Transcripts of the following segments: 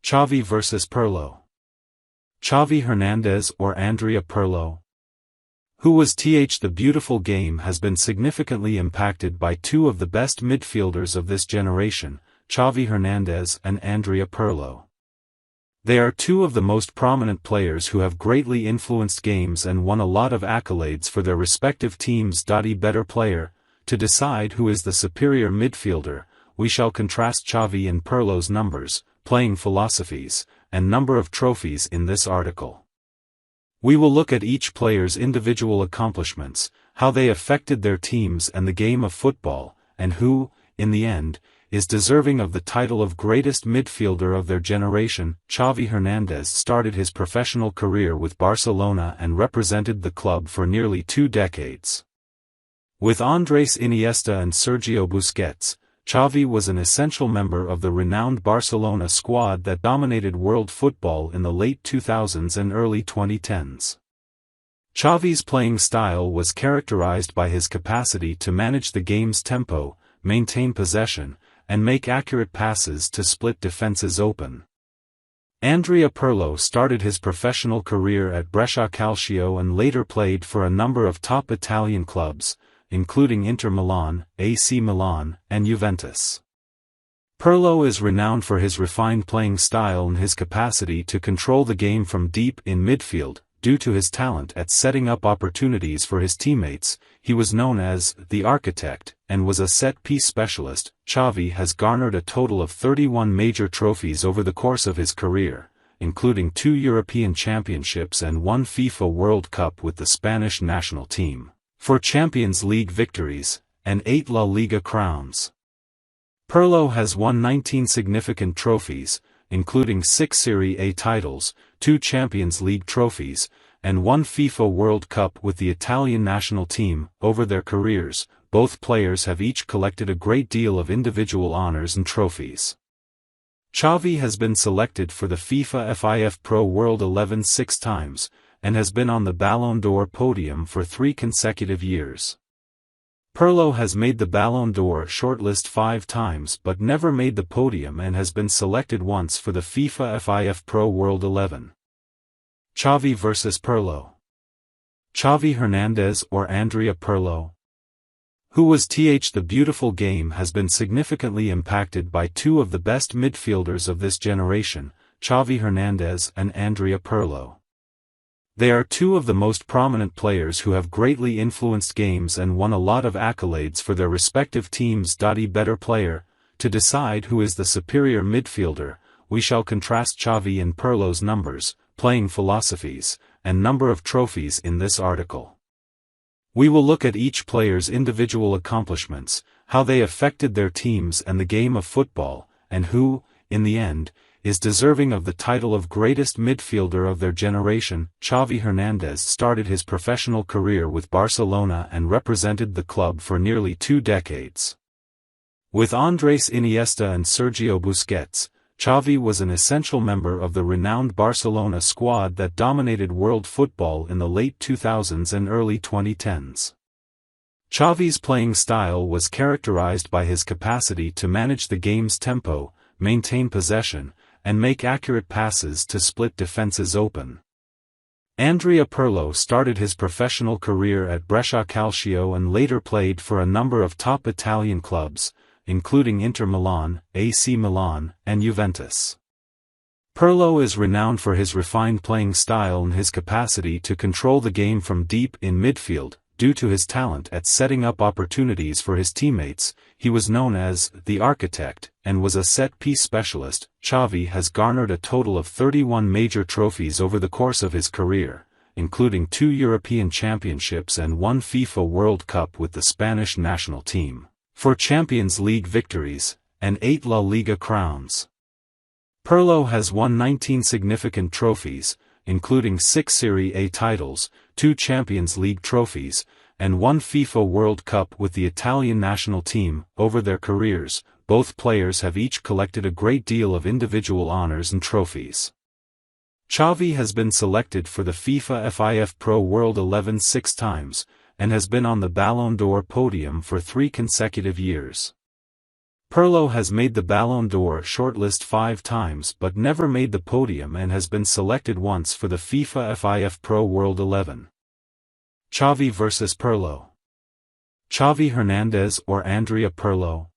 Xavi vs Pirlo. Xavi Hernandez or Andrea Pirlo? Who was the beautiful game has been significantly impacted by two of the best midfielders of this generation, Xavi Hernandez and Andrea Pirlo. They are two of the most prominent players who have greatly influenced games and won a lot of accolades for their respective teams. Better player, to decide who is the superior midfielder, we shall contrast Xavi and Pirlo's numbers, playing philosophies, and number of trophies in this article. We will look at each player's individual accomplishments, how they affected their teams and the game of football, and who, in the end, is deserving of the title of greatest midfielder of their generation. Xavi Hernandez started his professional career with Barcelona and represented the club for nearly 2 decades. With Andrés Iniesta and Sergio Busquets, Xavi was an essential member of the renowned Barcelona squad that dominated world football in the late 2000s and early 2010s. Xavi's playing style was characterized by his capacity to manage the game's tempo, maintain possession, and make accurate passes to split defenses open. Andrea Pirlo started his professional career at Brescia Calcio and later played for a number of top Italian clubs, including Inter Milan, AC Milan, and Juventus. Pirlo is renowned for his refined playing style and his capacity to control the game from deep in midfield. Due to his talent at setting up opportunities for his teammates, he was known as the architect and was a set-piece specialist. Xavi has garnered a total of 31 major trophies over the course of his career, including 2 European Championships and 1 FIFA World Cup with the Spanish national team, 4 Champions League victories, and 8 La Liga crowns. Pirlo has won 19 significant trophies, including 6 Serie A titles, 2 Champions League trophies, and 1 FIFA World Cup with the Italian national team. Over their careers, both players have each collected a great deal of individual honors and trophies. Xavi has been selected for the FIFA FIF Pro World 11 6 times, and has been on the Ballon d'Or podium for 3 consecutive years. Pirlo has made the Ballon d'Or shortlist 5 times but never made the podium and has been selected once for the FIFA FIF Pro World 11. Xavi vs Pirlo. Xavi Hernandez or Andrea Pirlo? Who was the beautiful game has been significantly impacted by two of the best midfielders of this generation, Xavi Hernandez and Andrea Pirlo. They are two of the most prominent players who have greatly influenced games and won a lot of accolades for their respective teams. Better player, to decide who is the superior midfielder, we shall contrast Xavi and Pirlo's numbers, playing philosophies, and number of trophies in this article. We will look at each player's individual accomplishments, how they affected their teams and the game of football, and who, in the end, is deserving of the title of greatest midfielder of their generation. Xavi Hernandez started his professional career with Barcelona and represented the club for nearly 2 decades. With Andrés Iniesta and Sergio Busquets, Xavi was an essential member of the renowned Barcelona squad that dominated world football in the late 2000s and early 2010s. Xavi's playing style was characterized by his capacity to manage the game's tempo, maintain possession, and make accurate passes to split defenses open. Andrea Pirlo started his professional career at Brescia Calcio and later played for a number of top Italian clubs, including Inter Milan, AC Milan, and Juventus. Pirlo is renowned for his refined playing style and his capacity to control the game from deep in midfield. Due to his talent at setting up opportunities for his teammates, he was known as the architect and was a set-piece specialist. Xavi has garnered a total of 31 major trophies over the course of his career, including 2 European Championships and 1 FIFA World Cup with the Spanish national team, 4 Champions League victories, and 8 La Liga crowns. Pirlo has won 19 significant trophies, including 6 Serie A titles, 2 Champions League trophies, and 1 FIFA World Cup with the Italian national team. Over their careers, both players have each collected a great deal of individual honors and trophies. Xavi has been selected for the FIFA FIF Pro World 11 6 times, and has been on the Ballon d'Or podium for 3 consecutive years. Pirlo has made the Ballon d'Or shortlist 5 times but never made the podium and has been selected once for the FIFA FIF Pro World 11. Xavi vs Pirlo. Xavi Hernandez or Andrea Pirlo,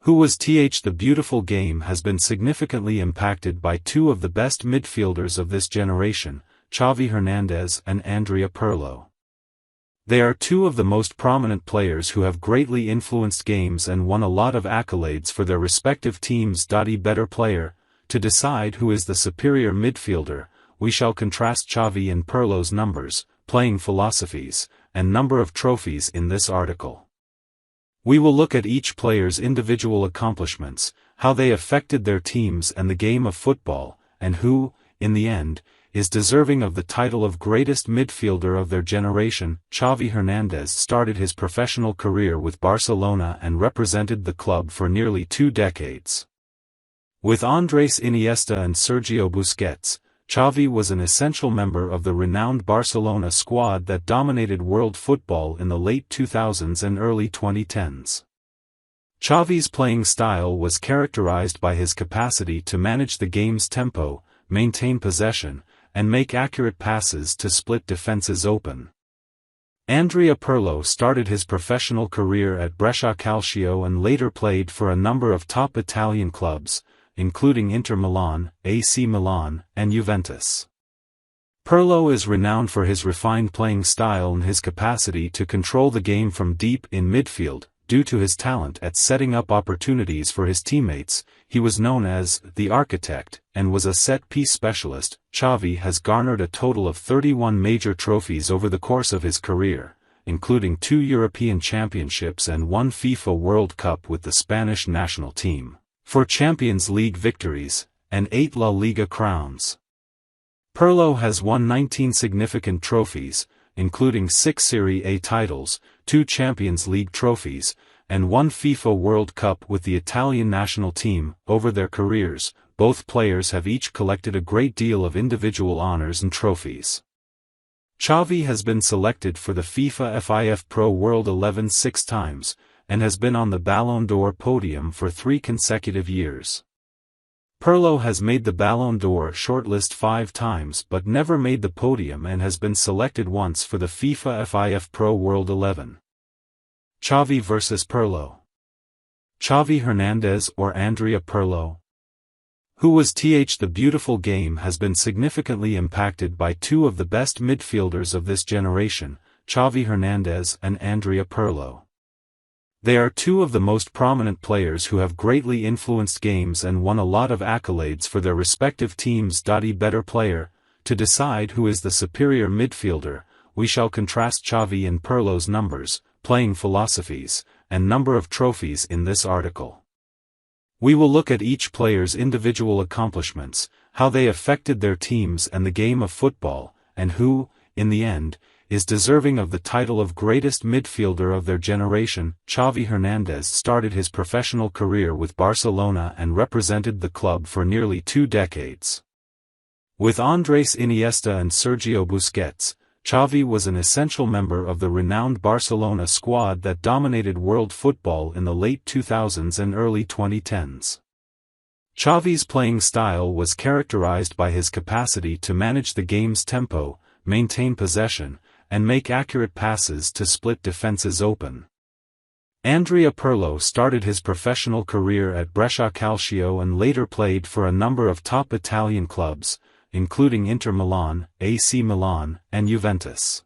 who was the beautiful game, has been significantly impacted by two of the best midfielders of this generation, Xavi Hernandez and Andrea Pirlo. They are two of the most prominent players who have greatly influenced games and won a lot of accolades for their respective teams. Better player, to decide who is the superior midfielder, we shall contrast Xavi and Pirlo's numbers, playing philosophies, and number of trophies in this article. We will look at each player's individual accomplishments, how they affected their teams and the game of football, and who, in the end, is deserving of the title of greatest midfielder of their generation. Xavi Hernandez started his professional career with Barcelona and represented the club for nearly 2 decades. With Andrés Iniesta and Sergio Busquets, Xavi was an essential member of the renowned Barcelona squad that dominated world football in the late 2000s and early 2010s. Xavi's playing style was characterized by his capacity to manage the game's tempo, maintain possession, and make accurate passes to split defenses open. Andrea Pirlo started his professional career at Brescia Calcio and later played for a number of top Italian clubs, including Inter Milan, AC Milan, and Juventus. Pirlo is renowned for his refined playing style and his capacity to control the game from deep in midfield. Due to his talent at setting up opportunities for his teammates, he was known as the architect and was a set-piece specialist. Xavi has garnered a total of 31 major trophies over the course of his career, including 2 European Championships and 1 FIFA World Cup with the Spanish national team, 4 Champions League victories, and 8 La Liga crowns. Pirlo has won 19 significant trophies, including 6 Serie A titles, 2 Champions League trophies, and 1 FIFA World Cup with the Italian national team. Over their careers, both players have each collected a great deal of individual honors and trophies. Xavi has been selected for the FIFA FIF Pro World 11 6 times, and has been on the Ballon d'Or podium for 3 consecutive years. Pirlo has made the Ballon d'Or shortlist 5 times but never made the podium and has been selected once for the FIFA FIF Pro World 11. Xavi vs Pirlo. Xavi Hernandez or Andrea Pirlo, who was the beautiful game, has been significantly impacted by two of the best midfielders of this generation, Xavi Hernandez and Andrea Pirlo. They are two of the most prominent players who have greatly influenced games and won a lot of accolades for their respective teams. Better player, to decide who is the superior midfielder, we shall contrast Xavi and Pirlo's numbers, playing philosophies, and number of trophies in this article. We will look at each player's individual accomplishments, how they affected their teams and the game of football, and who, in the end, is deserving of the title of greatest midfielder of their generation. Xavi Hernandez started his professional career with Barcelona and represented the club for nearly 2 decades. With Andrés Iniesta and Sergio Busquets, Xavi was an essential member of the renowned Barcelona squad that dominated world football in the late 2000s and early 2010s. Xavi's playing style was characterized by his capacity to manage the game's tempo, maintain possession, and make accurate passes to split defenses open. Andrea Pirlo started his professional career at Brescia Calcio and later played for a number of top Italian clubs, including Inter Milan, AC Milan, and Juventus.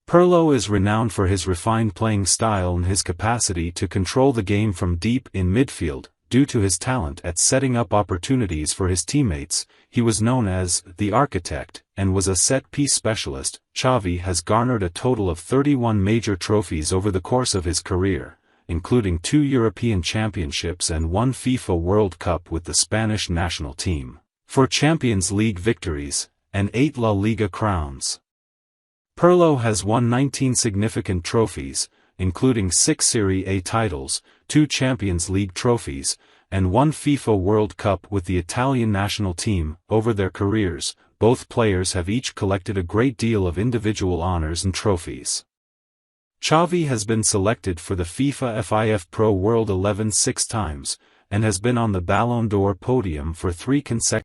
Pirlo is renowned for his refined playing style and his capacity to control the game from deep in midfield. Due to his talent at setting up opportunities for his teammates, he was known as the architect and was a set-piece specialist. Xavi has garnered a total of 31 major trophies over the course of his career, including 2 European Championships and 1 FIFA World Cup with the Spanish national team, 4 Champions League victories, and 8 La Liga crowns. Pirlo has won 19 significant trophies, including 6 Serie A titles, 2 Champions League trophies, and 1 FIFA World Cup with the Italian national team. Over their careers, both players have each collected a great deal of individual honors and trophies. Xavi has been selected for the FIFA FIF Pro World 11 6 times, and has been on the Ballon d'Or podium for 3 consecutive